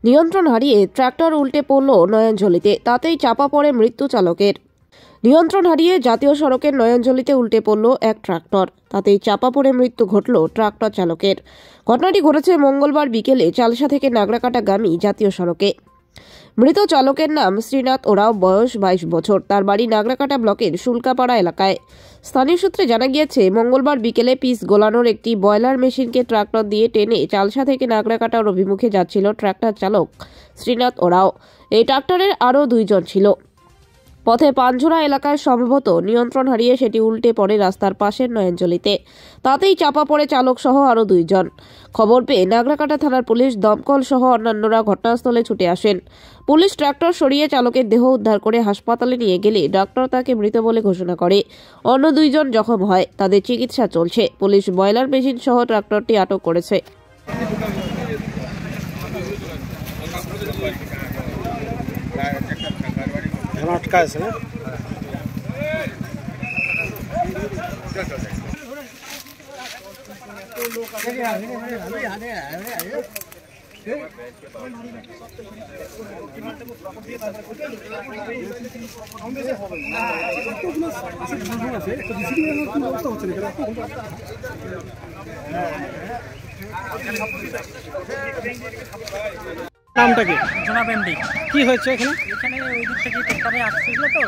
নিয়ন্ত্রণ হারিয়ে ট্রাক্টর উল্টে পড়ল নয়নঝলিতে, তাতেই চাপা পড়ে মৃত্যু চালকের। নিয়ন্ত্রণ হারিয়ে জাতীয় সড়কের নয়নঝলিতে উল্টে পড়ল এক ট্রাক্টর, তাতেই চাপা পড়ে মৃত্যু ঘটল ট্রাক্টর চালকের। ঘটনাটি ঘটেছে মঙ্গলবার বিকেলে চালসা থেকে নাগরাকাটাগামী জাতীয় সড়কে। মৃত চালকের নাম শ্রীনাথ ওরাও, বয়স 22 বছর। তার বাড়ি নাগরাকাটা ব্লকের শুল্কাপাড়া এলাকায়। স্থানীয় সূত্রে জানা গিয়েছে, মঙ্গলবার বিকেলে পিস গোলানোর একটি বয়লার মেশিনকে ট্রাক্টর দিয়ে টেনে চালসা থেকে নাগরাকাটার অভিমুখে যাচ্ছিল ট্রাক্টর চালক শ্রীনাথ ওরাও। এই ট্রাক্টরের আরও 2 জন ছিল। পথে পানঝোড়া এলাকায় সম্ভবত নিয়ন্ত্রণ হারিয়ে সেটি উল্টে পড়ে রাস্তার পাশের নয়নঝলিতে, তাতেই চাপা পড়ে চালক সহ আরও 2 জন। খবর পেয়ে নাগরাকাটা থানার পুলিশ, দমকল সহ অন্যান্যরা ঘটনাস্থলে ছুটে আসেন। পুলিশ ট্রাক্টর সরিয়ে চালকের দেহ উদ্ধার করে হাসপাতালে নিয়ে গেলে ডাক্তার তাকে মৃত বলে ঘোষণা করে। অন্য 2 জন জখম হয়, তাদের চিকিৎসা চলছে। পুলিশ বয়লার মেশিন সহ ট্রাক্টরটি আটক করেছে। আটকা আছে না? নামটা কি? জনাব এমডি। কি হয়েছে এখানে? এখানে ওই দিক থেকে ট্রেক্টরে আসছিল তো,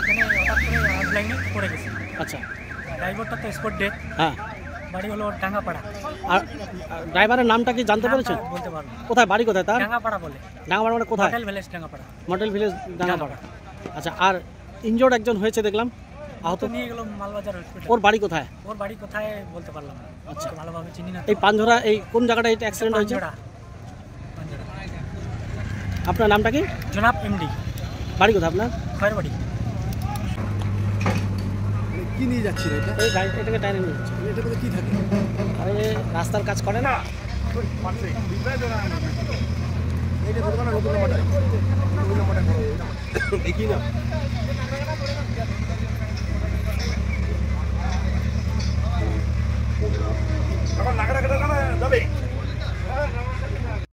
এখানে হঠাৎ করে লাইনে পড়ে গেছে। আচ্ছা, ড্রাইভারটা তো স্পট ডেড। হ্যাঁ। বাড়ি হলো ডাঙ্গাপাড়া। আর ড্রাইভারের নামটা কি জানতে পেরেছেন? বলতে পারবো। কোথায় বাড়ি, কোথায় তার? ডাঙ্গাপাড়া বলে। ডাঙ্গাপাড়া মানে কোথায়? Model village Dangapara. Model village Dangapara. আচ্ছা, আর ইনজোর্ড একজন হয়েছে দেখলাম, আহত। নিয়ে গেল মালবাজার হসপিটাল। ওর বাড়ি কোথায়? ওর বাড়ি কোথায় বলতে পারলাম না। আচ্ছা, ভালোভাবে চিনি না। এই পানঝোড়া, এই কোন জায়গাটা এটা অ্যাক্সিডেন্ট হয়েছে? আপনার নামটা কি? জনাব এমডি। বাড়ি কোথায় আপনার? খয়ের বাড়ি। কি নিয়ে যাচ্ছিল এটা? এই গাড়ি এটাকে টাইনে নিয়ে যাচ্ছে। এটা বলে কি থাকে? আরে রাস্তার কাজ করে না? এইটা ধরবা না, নতুন নাম্বারটা। নতুন নাম্বারটা দেখি না।